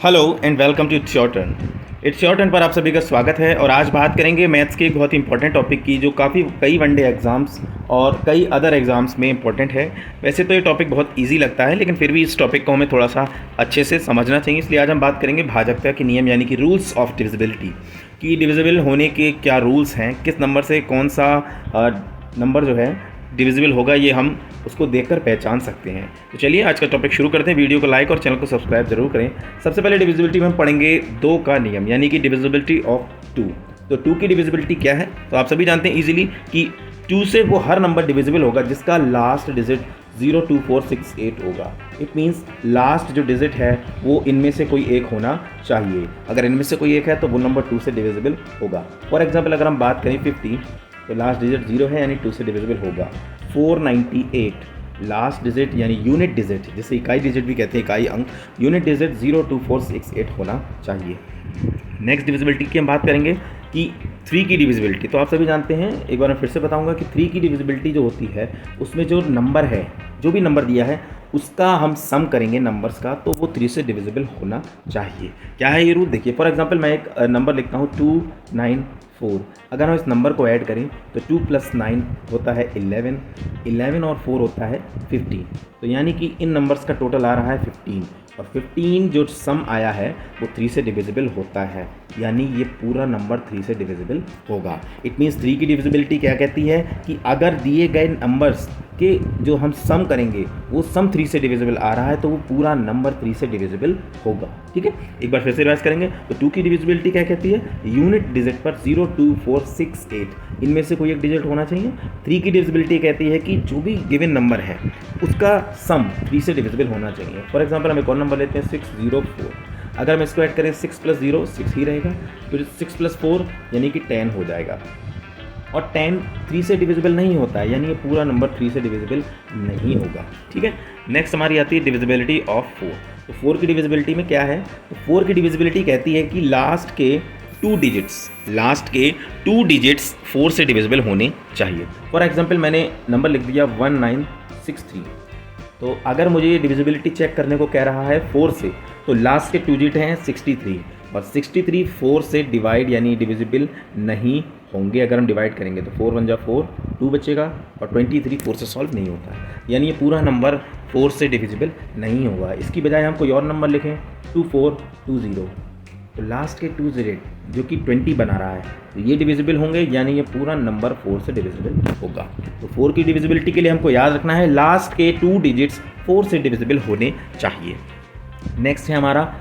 Hello and welcome to it's your turn. It's your turn पर आप सभी का स्वागत है। और आज बात करेंगे मैथ्स के एक बहुत ही इंपॉर्टेंट टॉपिक की, जो कई वनडे एग्ज़ाम्स और कई अदर एग्ज़ाम्स में इंपॉर्टेंट है। वैसे तो ये टॉपिक बहुत इजी लगता है, लेकिन फिर भी इस टॉपिक को हमें थोड़ा सा अच्छे से समझना चाहिए। इसलिए आज हम बात करेंगे भाजकता के नियम, यानी कि रूल्स ऑफ डिविजिबिलिटी, कि डिविजिबल होने के क्या रूल्स हैं, किस नंबर से कौन सा नंबर जो है डिविजिबल होगा, ये हम उसको देखकर पहचान सकते हैं। तो चलिए आज का टॉपिक शुरू करते हैं। वीडियो को लाइक और चैनल को सब्सक्राइब जरूर करें। सबसे पहले डिविजिबिलिटी में हम पढ़ेंगे 2 का नियम, यानी कि डिविजिबिलिटी ऑफ 2। तो 2 की डिविजिबिलिटी क्या है, तो आप सभी जानते हैं इजीली कि 2 से वो हर नंबर डिविजिबल होगा जिसका लास्ट डिजिट 0, 2, 4, 6, 8 होगा। इट मीन्स लास्ट जो डिजिट है वो इनमें से कोई एक होना चाहिए। अगर इनमें से कोई एक है तो वो नंबर 2 से डिविजिबल होगा। फॉर एग्जाम्पल अगर हम बात करें 50, तो लास्ट डिजिट 0 है, यानी 2 से डिविजिबल होगा। 498 लास्ट डिजिट यानी यूनिट डिजिट, जिसे इकाई डिजिट भी कहते हैं, इकाई अंक, यूनिट डिजिट 0, 2, 4, 6, 8 होना चाहिए। नेक्स्ट डिविजिबिलिटी की हम बात करेंगे कि 3 की डिविजिबिलिटी। तो आप सभी जानते हैं, एक बार मैं फिर से बताऊंगा कि 3 की डिविजिबिलिटी जो होती है उसमें जो नंबर है, जो भी नंबर दिया है उसका हम सम करेंगे नंबर्स का, तो वो 3 से डिविजिबल होना चाहिए। क्या है ये रूल, देखिए। फॉर एग्जांपल मैं एक नंबर लिखता हूँ 294। अगर हम इस नंबर को ऐड करें तो 2 + 9 होता है 11, 11 और 4 होता है 15। तो यानी कि इन नंबर्स का टोटल आ रहा है 15, और 15 जो सम आया है वो 3 से डिविजिबल होता है, यानी ये पूरा नंबर 3 से डिविजिबल होगा। इट मीन्स 3 की डिविजिबिलिटी क्या कहती है कि अगर दिए गए नंबर्स के जो हम सम करेंगे वो सम 3 से डिविजिबल आ रहा है तो वो पूरा नंबर 3 से डिविजिबल होगा। ठीक है, एक बार फिर से रिवाइज करेंगे। तो 2 की डिविजिबिलिटी क्या कहती है, यूनिट डिजिट पर 0, 2, 4, 6, 8 इनमें से कोई एक डिजिट होना चाहिए। 3 की डिविजिबिलिटी कहती है कि जो भी गिवन नंबर है उसका सम 3 से डिविजिबल होना चाहिए। फॉर एग्जाम्पल हम एक और नंबर लेते हैं 604। अगर हम इसको ऐड करें 6 + 0 6 ही रहेगा, फिर 6 + 4 यानी कि 10 हो जाएगा। और 10 3 से डिविजिबल नहीं होता है, यानी ये पूरा नंबर 3 से डिविजिबल नहीं होगा। ठीक है, नेक्स्ट हमारी आती है डिविजिबिलिटी ऑफ 4। तो 4 की डिविजिबिलिटी में क्या है, तो 4 की डिविजिबिलिटी कहती है कि लास्ट के 2 डिजिट्स 4 से डिविजिबल होने चाहिए। फॉर एग्जाम्पल मैंने नंबर लिख दिया 1963। तो अगर मुझे ये डिविजिबिलिटी चेक करने को कह रहा है 4 से, तो लास्ट के 2 डिजिट हैं 63, और 63 4 से डिवाइड यानी डिविजिबल नहीं होंगे। अगर हम डिवाइड करेंगे तो 4 × 1 = 4, 2 बचेगा, और 23 4 से सॉल्व नहीं होता है, यानी ये पूरा नंबर 4 से डिविजिबल नहीं होगा। इसकी बजाय हम कोई और नंबर लिखें 2420। तो लास्ट के 2 डिजिट जो कि 20 बना रहा है, तो ये डिविजिबल होंगे, यानी ये पूरा नंबर 4 से डिविजिबल होगा। तो 4 की डिविजिबिलिटी के लिए हमको याद रखना है लास्ट के 2 डिजिट्स 4 से डिविजिबल होने चाहिए। नेक्स्ट है हमारा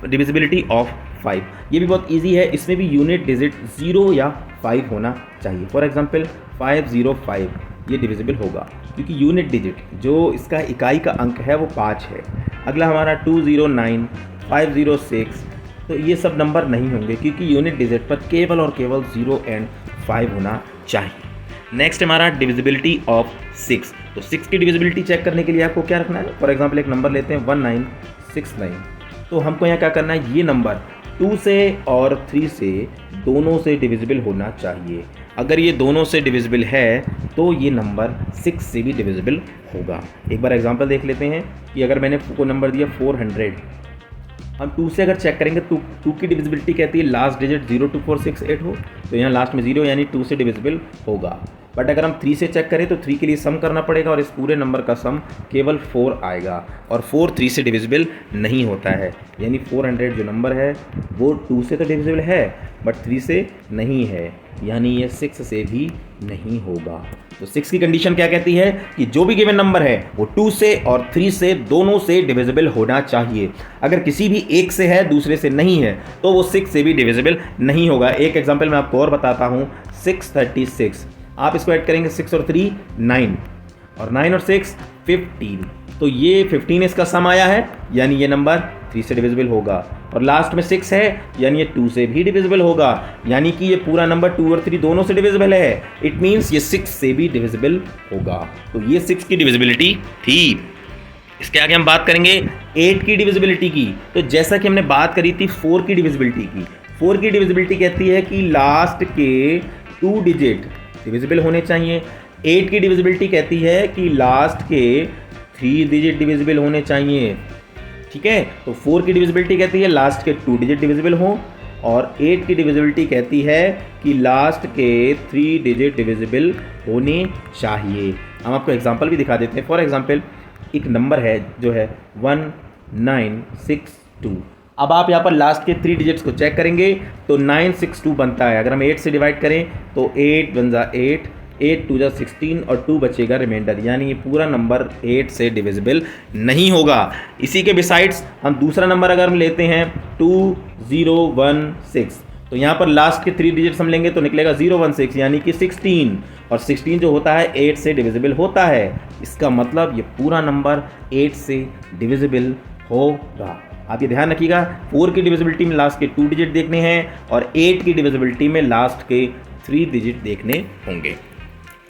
डिविजिबिलिटी ऑफ 5। ये भी बहुत इजी है, इसमें भी यूनिट डिजिट 0 या 5 होना चाहिए। फॉर एग्जांपल 505 ये डिविजिबल होगा, क्योंकि यूनिट डिजिट जो इसका इकाई का अंक है वो 5 है। अगला हमारा 209, 506, तो ये सब नंबर नहीं होंगे, क्योंकि यूनिट डिजिट पर केवल और केवल 0 और 5 होना चाहिए। नेक्स्ट हमारा डिविजिबिलिटी ऑफ 6। तो 6 की डिविजिबिलिटी चेक करने के लिए आपको क्या रखना है, फॉर एग्जांपल एक नंबर लेते हैं 1969। तो हमको यहाँ क्या करना है, ये नंबर 2 से और 3 से दोनों से डिविजिबल होना चाहिए। अगर ये दोनों से डिविजिबल है तो ये नंबर 6 से भी डिविजिबल होगा। एक बार एग्जांपल देख लेते हैं कि अगर मैंने को नंबर दिया 400, हम 2 से अगर चेक करेंगे तो 2 की डिविजिबिलिटी कहती है लास्ट डिजिट 0, 2, 4, 6, 8 हो, तो यहाँ लास्ट में 0 यानी 2 से डिविजिबल होगा। बट अगर हम 3 से चेक करें तो 3 के लिए सम करना पड़ेगा, और इस पूरे नंबर का सम केवल 4 आएगा, और 4 3 से डिविजिबल नहीं होता है, यानी 400 जो नंबर है वो 2 से तो डिविजिबल है बट 3 से नहीं है, यानी ये 6 से भी नहीं होगा। तो 6 की कंडीशन क्या कहती है कि जो भी गिवन नंबर है वो 2 से और 3 से दोनों से डिविजिबल होना चाहिए। अगर किसी भी एक से है दूसरे से नहीं है तो वो 6 से भी डिविजिबल नहीं होगा। एक एग्जांपल मैं आपको और बताता हूँ, 636। आप इसको ऐड करेंगे 6 और 3 9, और 9 और 6 15। तो ये 15 इसका सम आया है, यानी ये नंबर 3 से डिविजिबल होगा, और लास्ट में 6 है यानी ये 2 से भी डिविजिबल होगा, यानी कि ये पूरा नंबर 2 और 3 दोनों से डिविजिबल है। इट मीन्स ये 6 से भी डिविजिबल होगा। तो ये 6 की डिविजिबिलिटी थी। इसके आगे हम बात करेंगे 8 की डिविजिबिलिटी की। तो जैसा कि हमने बात करी थी 4 की डिविजिबिलिटी की, 4 की डिविजिबिलिटी कहती है कि लास्ट के 2 डिजिट डिविजिबल होने चाहिए। 8 की डिविजिबिलिटी कहती है कि लास्ट के 3 डिजिट डिविजिबल होने चाहिए। ठीक है। तो 4 की डिविजिबिलिटी कहती है लास्ट के 2 डिजिट डिविजिबल हो, और 8 की डिविजिबिलिटी कहती है कि लास्ट के 3 डिजिट डिविजिबल होने चाहिए। हम आपको एग्जांपल भी दिखा देते हैं। फॉर एग्जांपल एक नंबर है जो है 1962। अब आप यहाँ पर लास्ट के 3 डिजिट्स को चेक करेंगे तो 962 बनता है। अगर हम 8 से डिवाइड करें तो 8 1 जा 8, 8 2 जा 16 और 2 बचेगा रिमाइंडर, यानी ये पूरा नंबर 8 से डिविजिबल नहीं होगा। इसी के बिसाइड्स हम दूसरा नंबर अगर हम लेते हैं 2016, तो यहाँ पर लास्ट के 3 डिजिट्स हम लेंगे तो निकलेगा 016 यानी कि 16, और 16 जो होता है 8 से डिविजिबल होता है। इसका मतलब ये पूरा नंबर 8 से डिविजिबल होगा। आप ये ध्यान रखिएगा, 4 की डिविजिबिलिटी में लास्ट के 2 डिजिट देखने हैं और 8 की डिविजिबिलिटी में लास्ट के 3 डिजिट देखने होंगे।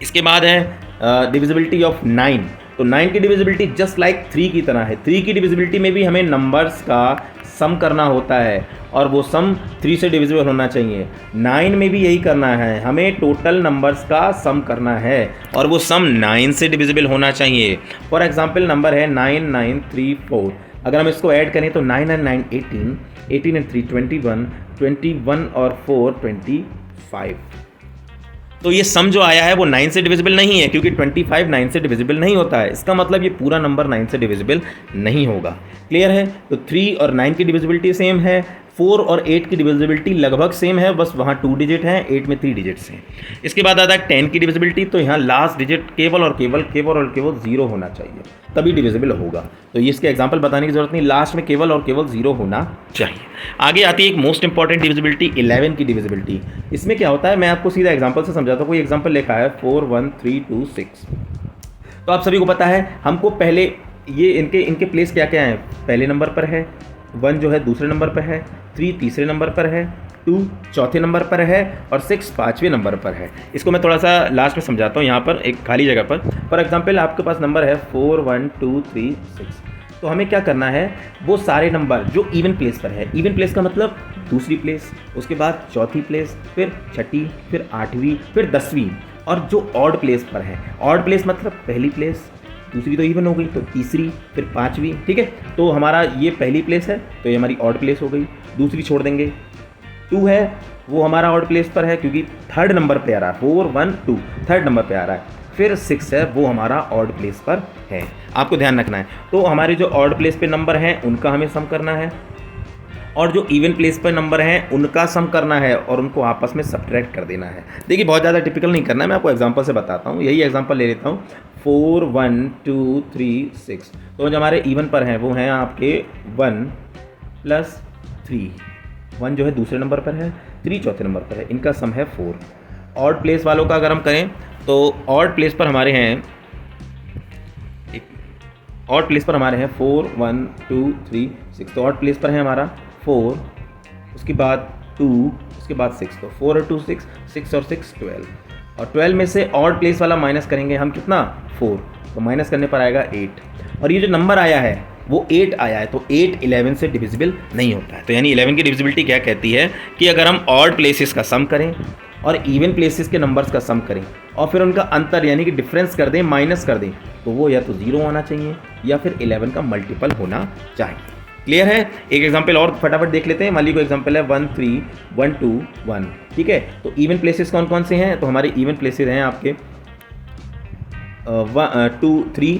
इसके बाद है डिविजिबिलिटी ऑफ 9। तो 9 की डिविजिबिलिटी जस्ट लाइक 3 की तरह है। 3 की डिविजिबिलिटी में भी हमें नंबर्स का सम करना होता है और वो सम 3 से डिविजिबल होना चाहिए। 9 में भी यही करना है, हमें टोटल नंबर्स का सम करना है और वो सम 9 से डिविजिबल होना चाहिए। फॉर एग्जांपल नंबर है 9934। अगर हम इसको ऐड करें तो 9 and 9 18, 18 and 3 21, 21 और 4 25। तो ये सम जो आया है वो 9 से डिविजिबल नहीं है, क्योंकि 25 9 से डिविजिबल नहीं होता है। इसका मतलब ये पूरा नंबर 9 से डिविजिबल नहीं होगा। क्लियर है। तो 3 और 9 की डिविजिबिलिटी सेम है, 4 और 8 की डिविजिबिलिटी लगभग सेम है, बस वहाँ 2 डिजिट हैं, 8 में 3 डिजिट्स हैं। इसके बाद आता है 10 की डिविजिबिलिटी। तो यहाँ लास्ट डिजिट केवल और केवल 0 होना चाहिए, तभी डिविजिबल होगा। तो ये इसके एग्जांपल बताने की जरूरत नहीं, लास्ट में केवल और केवल 0 होना चाहिए। आगे आती है एक मोस्ट इंपॉर्टेंट डिविजिबिलिटी, 11 की डिविजिबिलिटी। इसमें क्या होता है मैं आपको सीधा एग्जांपल से समझाता हूँ। कोई एग्जांपल लिखा है 4 1 3 2 6। तो आप सभी को पता है हमको पहले ये इनके प्लेस क्या क्या हैं। पहले नंबर पर है, 1 जो है दूसरे नंबर पर है, 3 तीसरे नंबर पर है, 2 चौथे नंबर पर है और 6 पाँचवें नंबर पर है। इसको मैं थोड़ा सा लास्ट में समझाता हूँ। यहाँ पर एक खाली जगह पर फॉर एग्जांपल आपके पास नंबर है 4 1 2 3 6। तो हमें क्या करना है, वो सारे नंबर जो इवन प्लेस पर है, इवन प्लेस का मतलब दूसरी प्लेस, उसके बाद चौथी प्लेस, फिर छठी, फिर 8वीं, फिर 10वीं, और जो ऑड प्लेस पर है, ऑड प्लेस मतलब पहली प्लेस, दूसरी तो इवन हो गई तो तीसरी, फिर 5वीं। ठीक है। तो हमारा ये पहली प्लेस है तो ये हमारी ऑड प्लेस हो गई, दूसरी छोड़ देंगे। 2 है वो हमारा ऑड प्लेस पर है क्योंकि थर्ड नंबर पे आ रहा है, 4 1 2 थर्ड नंबर पे आ रहा है। फिर 6 है वो हमारा ऑड प्लेस पर है, आपको ध्यान रखना है। तो हमारे जो ऑड प्लेस पे नंबर हैं उनका हमें सम करना है, और जो इवन प्लेस पर नंबर हैं उनका सम करना है और उनको आपस में सब्ट्रैक्ट कर देना है। देखिए बहुत ज़्यादा टिपिकल नहीं करना है, मैं आपको एग्जांपल से बताता हूँ। यही एग्जांपल ले लेता हूँ 4 1 2 3 6। तो जो हमारे इवन पर हैं वो हैं आपके 1 + 3। 1 जो है दूसरे नंबर पर है, 3 चौथे नंबर पर है, इनका सम है 4। ऑड प्लेस वालों का अगर हम करें तो ऑड प्लेस पर हमारे हैं 4 1 2 3 6। तो ऑड प्लेस पर है हमारा 4, उसके बाद 2, उसके बाद 6। तो 4 और 2 6, 6 और 6 12, और 12 में से ऑड प्लेस वाला माइनस करेंगे हम कितना 4, तो माइनस करने पर आएगा 8। और ये जो नंबर आया है वो 8 आया है, तो 8 11 से डिविजिबल नहीं होता है। तो यानी 11 की डिविजिबिलिटी क्या कहती है कि अगर हम ऑड प्लेसेस का सम करें और इवन प्लेसेस के नंबर्स का सम करें और फिर उनका अंतर यानी कि डिफरेंस कर दें, माइनस कर दें, तो वो या तो 0 होना चाहिए या फिर 11 का मल्टीपल होना चाहिए। क्लियर है। एक एग्जांपल और फटाफट देख लेते हैं। मान लीजिए कोई एग्जांपल है 1 3 1 2 1। ठीक है। तो इवन प्लेसेस कौन कौन से हैं, तो हमारे इवन प्लेसेस हैं आपके 2 3,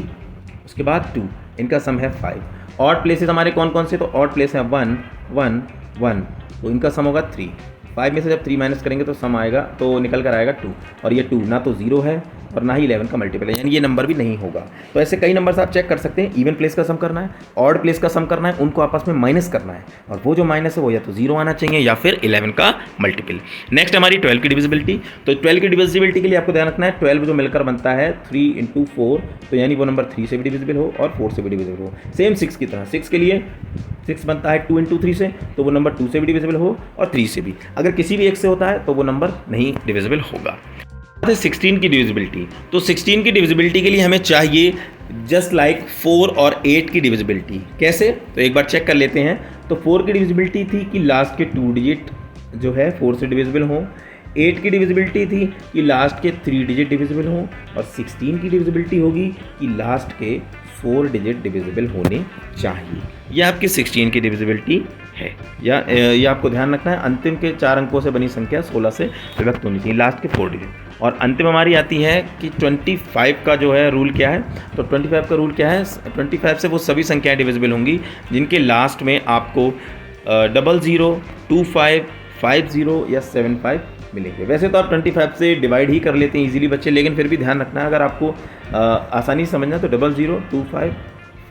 उसके बाद 2, इनका सम है 5। ऑड प्लेसेस हमारे कौन कौन से, तो ऑड प्लेस है 1 1 1, तो इनका सम होगा 3। 5 में से जब 3 माइनस करेंगे तो सम आएगा, तो निकल कर आएगा 2, और ये 2 ना तो 0 है और ना ही 11 का मल्टीपल है, यानी ये नंबर भी नहीं होगा। तो ऐसे कई नंबर्स आप चेक कर सकते हैं। इवन प्लेस का सम करना है, ऑड प्लेस का सम करना है, उनको आपस में माइनस करना है, और वो जो माइनस है वो या तो 0 आना चाहिए या फिर 11 का मल्टीपल। नेक्स्ट हमारी 12 की डिविजिबिलिटी। तो 12 की डिविजिबिलिटी के लिए आपको ध्यान रखना है 12 जो मिलकर बनता है 3 × 4, तो यानी वो नंबर 3 से भी डिविजिबल हो और 4 से भी डिविजिबल हो। सेम 6 की तरह, 6 के लिए 6 बनता है 2 × 3 से, तो वो नंबर 2 से भी डिविजिबल हो और 3 से भी। अगर किसी भी एक से होता है तो वो नंबर नहीं डिविजिबल होगा। 16 की डिविजिबिलिटी। तो 16 की डिविजिबिलिटी के लिए हमें चाहिए जस्ट लाइक 4 और 8 की डिविजिबिलिटी। कैसे, तो एक बार चेक कर लेते हैं। तो 4 की डिविजिबिलिटी थी कि लास्ट के 2 डिजिट जो है 4 से डिविजिबल हो। 8 की डिविजिबिलिटी थी कि लास्ट के 3 डिजिट डिविजिबल हो, और 16 की डिविजिबिलिटी होगी कि लास्ट के 4 डिजिट डिविजिबल होने चाहिए। यह आपकी 16 की डिविजिबिलिटी है। या ये आपको ध्यान रखना है, अंतिम के 4 अंकों से बनी संख्या 16 से विभक्त होनी चाहिए, लास्ट के 4 डिजिट। और अंतिम हमारी आती है कि 25 का जो है रूल क्या है। तो 25 का रूल क्या है, 25 से वो सभी संख्याएं डिविजिबल होंगी जिनके लास्ट में आपको 00, 25, 50 या 75 मिलेंगे। वैसे तो आप 25 से डिवाइड ही कर लेते हैं इजीली बच्चे, लेकिन फिर भी ध्यान रखना है, अगर आपको आसानी से समझना तो 00, 25,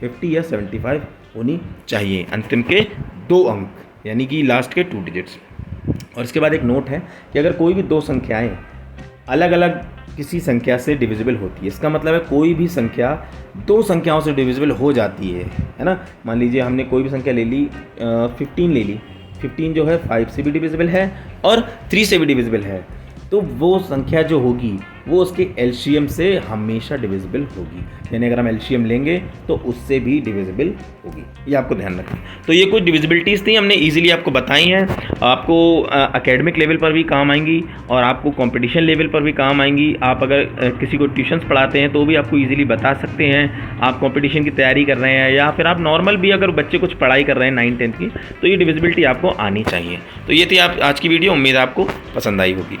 50 या 75 होनी चाहिए अंतिम के 2 अंक, यानी कि लास्ट के 2 डिजिट्स। और इसके बाद एक नोट है कि अगर कोई भी 2 संख्याएं अलग अलग किसी संख्या से डिविजिबल होती है, इसका मतलब है कोई भी संख्या 2 संख्याओं से डिविजिबल हो जाती है ना। मान लीजिए हमने कोई भी संख्या ले ली, 15 ले ली, 15 जो है 5 से भी डिविजिबल है और 3 से भी डिविजिबल है, तो वो संख्या जो होगी वो उसके एलसीएम से हमेशा डिविजिबल होगी। यानी अगर हम एलसीएम लेंगे तो उससे भी डिविजिबल होगी, ये आपको ध्यान रखना। तो ये कुछ डिविजिबिलिटीज़ थी, हमने इजीली आपको बताई हैं। आपको एकेडमिक लेवल पर भी काम आएंगी और आपको कंपटीशन लेवल पर भी काम आएंगी। आप अगर किसी को ट्यूशन्स पढ़ाते हैं तो भी आपको ईजिली बता सकते हैं। आप कंपटीशन की तैयारी कर रहे हैं या फिर आप नॉर्मल भी अगर बच्चे कुछ पढ़ाई कर रहे हैं 9th 10th की, तो ये डिविजिबिलिटी आपको आनी चाहिए। तो ये थी आप आज की वीडियो, उम्मीद आपको पसंद आई होगी।